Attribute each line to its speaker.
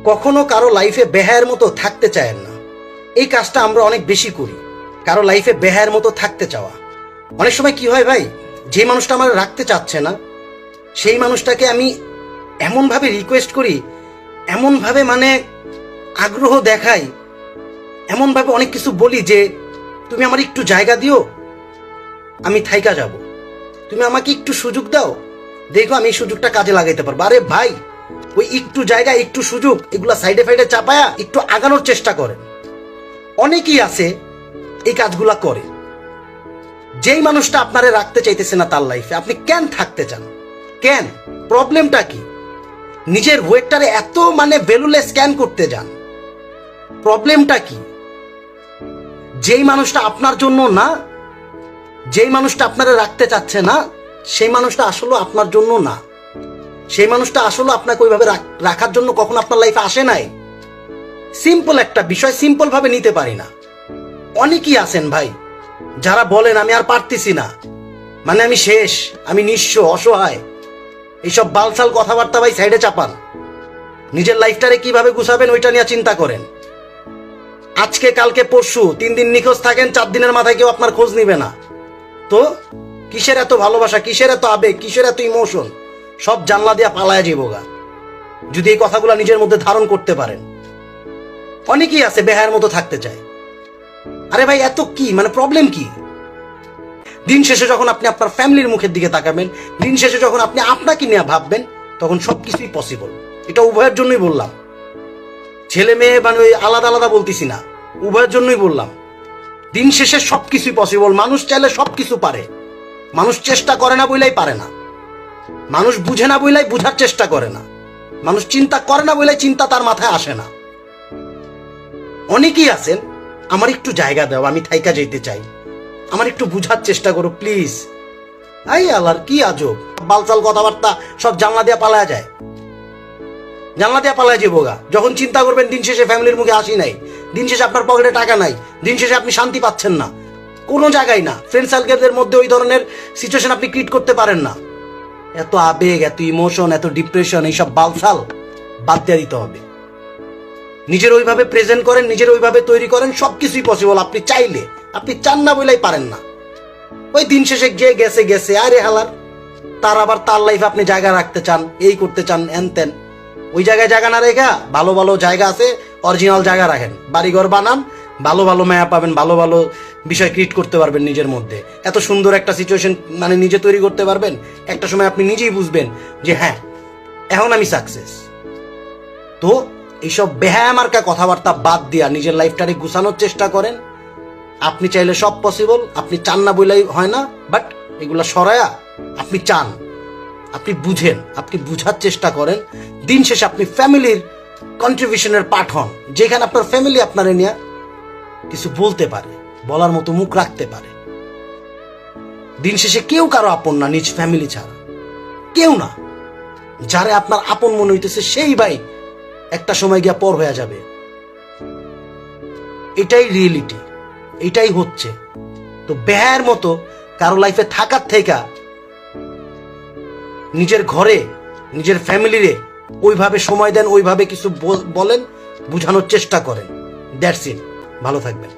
Speaker 1: কখনো কারো লাইফে বেহায়ের মতো থাকতে চায়েন না। এই কাজটা আমরা অনেক বেশি করি, কারো লাইফে বেহায়ের মতো থাকতে চাওয়া। অনেক সময় কি হয় ভাই, যে মানুষটা আমার রাখতে চাচ্ছে না সেই মানুষটাকে আমি এমনভাবে রিকোয়েস্ট করি, এমনভাবে মানে আগ্রহ দেখাই, এমনভাবে অনেক কিছু বলি যে তুমি আমার একটু জায়গা দিও, আমি থাইকা যাব, তুমি আমাকে একটু সুযোগ দাও, দেখো আমি এই সুযোগটা কাজে লাগাইতে পারবো। আরে ভাই, ওই একটু জায়গা, একটু সুযোগ, এগুলা সাইডে ফাইডে চাপায়া একটু আগানোর চেষ্টা করেন। অনেকেই আছে এই কাজগুলা করে। যেই মানুষটা আপনারে রাখতে চাইতেছে না তার লাইফে, আপনি কেন থাকতে চান? কেন? প্রবলেমটা কি? নিজের ওয়েটটারে এত মানে ভ্যালুলেস কেন করতে যান? প্রবলেমটা কি? যেই মানুষটা আপনার জন্য না, যেই মানুষটা আপনারা রাখতে চাচ্ছে না, সেই মানুষটা আসলে আপনার জন্য না। সেই মানুষটা আসলে আপনাকে ওইভাবে রাখার জন্য কখনো আপনার লাইফে আসে নাই। সিম্পল একটা বিষয় সিম্পল ভাবে নিতে পারি না। অনেকেই আছেন ভাই যারা বলেন আমি আর পারতেছি না, মানে আমি শেষ, আমি নিঃস্ব, অসহায়। এইসব বালসাল কথাবার্তা ভাই সাইডে চাপান। নিজের লাইফটারে কিভাবে গুছাবেন ওইটা নিয়ে চিন্তা করেন। আজকে কালকে পরশু 3 দিন নিখোঁজ থাকেন, 4 দিনের মাথায় কেউ আপনার খোঁজ নিবে না। তো কিসের এত ভালোবাসা, কিসের এত আবেগ, কিসের এত ইমোশন? সব জানলা দিয়া পালায়া যাবো গা যদি এই কথাগুলো নিজের মধ্যে ধারণ করতে পারেন। অনেকেই আছে বেহায়ের মতো থাকতে চায়। আরে ভাই এত কি, মানে প্রবলেম কি? দিন শেষে যখন আপনি আপনার ফ্যামিলির মুখের দিকে তাকাবেন, দিন শেষে যখন আপনি আপনাকে নিয়ে ভাববেন, তখন সবকিছুই পসিবল। এটা উভয়ের জন্যই বললাম, ছেলে মেয়ে মানে ওই আলাদা আলাদা বলতেছি না, উভয়ের জন্যই বললাম। দিন শেষে সবকিছুই পসিবল। মানুষ চাইলে সবকিছু পারে, মানুষ চেষ্টা করে না বইলাই পারে না, মানুষ বুঝে না বইলাই বুঝার চেষ্টা করে না, মানুষ চিন্তা করে না বইলাই চিন্তা তার মাথায় আসে না। অনেকেই আছেন আমার একটু জায়গা দাও, আমি থাইকা যেতে চাই, আমার একটু বুঝার চেষ্টা করো প্লিজ। আই আল্লাহর কি আজব বালচাল কথাবার্তা, সব জানলা দিয়া পালায়া যায়, জানলা দিয়া পালায়া যাবো গা। যখন চিন্তা করবেন দিন শেষে ফ্যামিলির মুখে হাসি নাই, দিন শেষে আপনার পকেটে টাকা নাই, দিন শেষে আপনি শান্তি পাচ্ছেন না কোনো জায়গায় না, ফ্রেন্ড সার্কেলের মধ্যে ওই ধরনের সিচুয়েশন আপনি ক্রিয়েট করতে পারেন না। এত আবেগ, এত ইমোশন, এত ডিপ্রেশন, এইসব বালছাল বাদ দিয়ে দিতে হবে। নিজের ওইভাবে প্রেজেন্ট করেন, নিজের ওইভাবে তৈরি করেন, সবকিছুই পসিবল। আপনি চাইলে, আপনি চান না বলেই পারেন না। ওই দিন শেষে যে গেছে গেছে, আরে হালার, তার আবার তার লাইফে আপনি জায়গা রাখতে চান, এই করতে চান, এন তেন। ওই জায়গায় জায়গা না রেখা ভালো ভালো জায়গা আছে, অরিজিনাল জায়গা রাখেন, বাড়িঘর বানান, ভালো ভালো মায়া পাবেন, ভালো ভালো বিষয় ক্রিয়েট করতে পারবেন নিজের মধ্যে। এত সুন্দর একটা সিচুয়েশন মানে নিজে তৈরি করতে পারবেন, একটা সময় আপনি নিজেই বুঝবেন যে হ্যাঁ এখন আমি সাকসেস। তো এইসব বেহায়ামার্কা কথাবার্তা বাদ দিয়া নিজের লাইফটারে গুছানোর চেষ্টা করেন। আপনি চাইলে সব পসিবল, আপনি চান না বলেই হয় না, বাট এগুলা সরায়া আপনি চান, আপনি বুঝেন, আপনি বুঝার চেষ্টা করেন। দিন শেষে আপনি ফ্যামিলির কন্ট্রিবিউশনের পার্ট হন, যেখানে আপনার ফ্যামিলি আপনারে নিয়ে কিছু বলতে পারে, বলার মতো মুখ রাখতে পারে। দিন শেষে কেউ কারো আপন না নিজ ফ্যামিলি ছাড়া, কেউ না। যারে আপনার আপন মনে হইতেছে সেই ভাই একটা সময় গিয়া পর হয়ে যাবে। এটাই রিয়েলিটি, এটাই হচ্ছে। তো বেহায়ের মতো কারো লাইফে থাকার থেকে নিজের ঘরে, নিজের ফ্যামিলিরে ওইভাবে সময় দেন, ওইভাবে কিছু বলেন, বুঝানোর চেষ্টা করেন। That's it. ভালো থাকবেন।